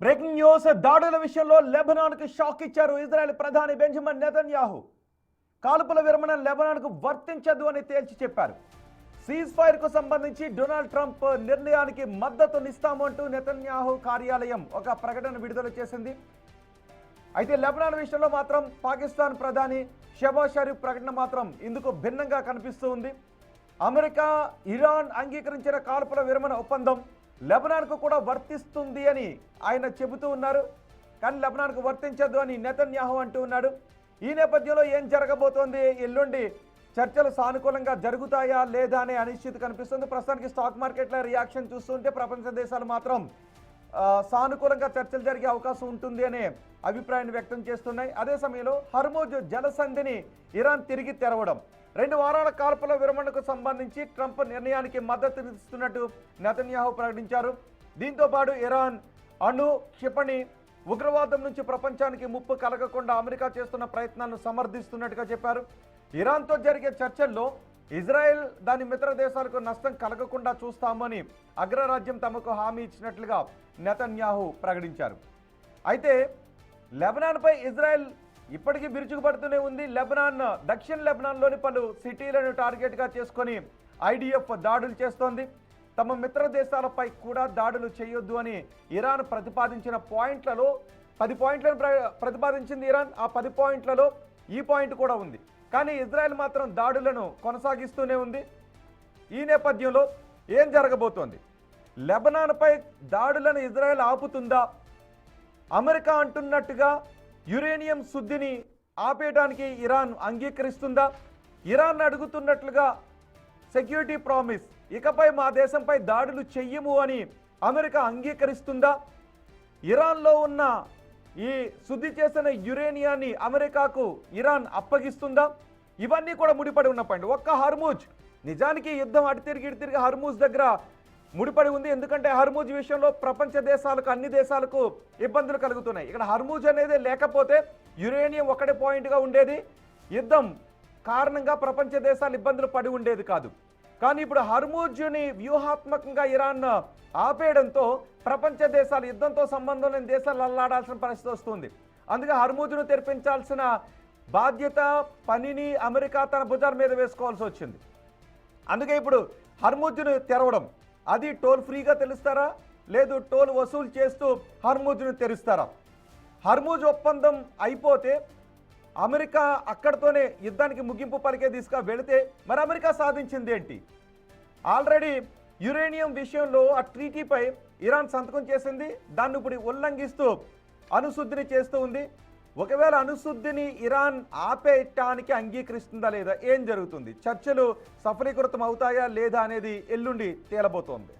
Breaking news దాడుల విషయంలో లెబనాన్కు shock ఇచ్చారు ఇజ్రాయెల్ ప్రధాని బెంజమిన్ నెతన్యాహు. కాల్పుల విరమణ లెబనాన్కు వర్తించదు అని తేల్చి చెప్పారు. సీజ్ ఫైర్ కు సంబంధించి డొనాల్డ్ ట్రంప్ నిర్ణయానికి మద్దతునిస్తాము అంటూ నెతన్యాహు కార్యాలయం ఒక ప్రకటన విడుదల చేసింది. అయితే లెబనాన్ విషయంలో మాత్రం పాకిస్తాన్ ప్రధాని షెహబాజ్ షరీఫ్ ప్రకటన మాత్రం ఇందుకు భిన్నంగా కనిపిస్తూ ఉంది. అమెరికా ఇరాన్ అంగీకరించిన కాల్పుల విరమణ ఒప్పందం లెబనాన్కు కూడా వర్తిస్తుంది అని ఆయన చెబుతూ ఉన్నారు. కానీ లెబనాన్కు వర్తించదు అని నెతన్యాహు అంటూ ఉన్నాడు. ఈ నేపథ్యంలో ఏం జరగబోతోంది, ఎల్లుండి చర్చలు సానుకూలంగా జరుగుతాయా లేదా అనే అనిశ్చితి కనిపిస్తుంది. ప్రస్తుతానికి స్టాక్ మార్కెట్ల రియాక్షన్ చూస్తుంటే ప్రపంచ దేశాలు మాత్రం సానుకూలంగా చర్చలు జరిగే అవకాశం ఉంటుంది అనే అభిప్రాయాన్ని వ్యక్తం చేస్తున్నాయి. అదే సమయంలో హర్మూజ్ జలసంధిని ఇరాన్ తిరిగి తెరవడం, 2 వారాల కాల్పుల విరమణకు సంబంధించి ట్రంప్ నిర్ణయానికి మద్దతునిస్తున్నట్టు నెతన్యాహు ప్రకటించారు. దీంతో పాటు ఇరాన్ అణు క్షిపణి ఉగ్రవాదం నుంచి ప్రపంచానికి ముప్పు కలగకుండా అమెరికా చేస్తున్న ప్రయత్నాలను సమర్థిస్తున్నట్టుగా చెప్పారు. ఇరాన్తో జరిగే చర్చల్లో ఇజ్రాయెల్ దాని మిత్ర దేశాలకు నష్టం కలగకుండా చూస్తామని అగ్రరాజ్యం తమకు హామీ ఇచ్చినట్లుగా నెతన్యాహు ప్రకటించారు. అయితే లెబనాన్పై ఇజ్రాయెల్ ఇప్పటికీ విరుచుకుపడుతూనే ఉంది. దక్షిణ లెబనాన్లోని పలు సిటీలను టార్గెట్గా చేసుకొని ఐడిఎఫ్ దాడులు చేస్తోంది. తమ మిత్ర దేశాలపై కూడా దాడులు చేయొద్దు అని ఇరాన్ ప్రతిపాదించిన పాయింట్లలో 10 పాయింట్లను ప్రతిపాదించింది ఇరాన్. ఆ 10 పాయింట్లలో ఈ పాయింట్ కూడా ఉంది. కానీ ఇజ్రాయెల్ మాత్రం దాడులను కొనసాగిస్తూనే ఉంది. ఈ నేపథ్యంలో ఏం జరగబోతోంది? లెబనాన్పై దాడులను ఇజ్రాయెల్ ఆపుతుందా? అమెరికా అంటున్నట్టుగా యురేనియం శుద్ధిని ఆపేయడానికి ఇరాన్ అంగీకరిస్తుందా? ఇరాన్ అడుగుతున్నట్లుగా సెక్యూరిటీ ప్రామిస్, ఇకపై మా దేశంపై దాడులు చెయ్యము అని అమెరికా అంగీకరిస్తుందా? ఇరాన్లో ఉన్న ఈ శుద్ధి చేసిన యురేనియాన్ని అమెరికాకు ఇరాన్ అప్పగిస్తుందా? ఇవన్నీ కూడా ముడిపడి ఉన్న పాయింట్. ఒక్క హర్మూజ్, నిజానికి యుద్ధం అటు తిరిగి హర్మూజ్ దగ్గర ముడిపడి ఉంది. ఎందుకంటే హర్మూజ్ విషయంలో ప్రపంచ దేశాలకు, అన్ని దేశాలకు ఇబ్బందులు కలుగుతున్నాయి. ఇక్కడ హర్మూజ్ అనేది లేకపోతే యురేనియం ఒకటే పాయింట్గా ఉండేది. యుద్ధం కారణంగా ప్రపంచ దేశాలు ఇబ్బందులు పడి ఉండేది కాదు. కానీ ఇప్పుడు హర్మూజ్ని వ్యూహాత్మకంగా ఇరాన్ ఆపేయడంతో ప్రపంచ దేశాలు, యుద్ధంతో సంబంధం లేని దేశాలు అల్లాడాల్సిన పరిస్థితి వస్తుంది. అందుకే హర్మూజ్ను తెరిపించాల్సిన బాధ్యత, పనిని అమెరికా తన భుజాల మీద వేసుకోవాల్సి వచ్చింది. అందుకే ఇప్పుడు హర్మూజ్ను తెరవడం, అది టోల్ ఫ్రీగా తెలుస్తారా, లేదు టోల్ వసూలు చేస్తూ హర్మూజ్ను తెరుస్తారా? హర్మూజ్ ఒప్పందం అయిపోతే అమెరికా అక్కడితోనే యుద్ధానికి ముగింపు పలికే దిశగా వెళితే మరి అమెరికా సాధించింది ఏంటి? ఆల్రెడీ యురేనియం విషయంలో ఆ ట్రీటీపై ఇరాన్ సంతకం చేసింది. దాన్ని ఇప్పుడు ఉల్లంఘిస్తూ అణుశుద్ధిని చేస్తూ ఉంది. ఒకవేళ అణుశుద్ధిని ఇరాన్ ఆపేయటానికి అంగీకరిస్తుందా లేదా, ఏం జరుగుతుంది? చర్చలు సఫలీకృతం అవుతాయా లేదా అనేది ఎల్లుండి తేలబోతోంది.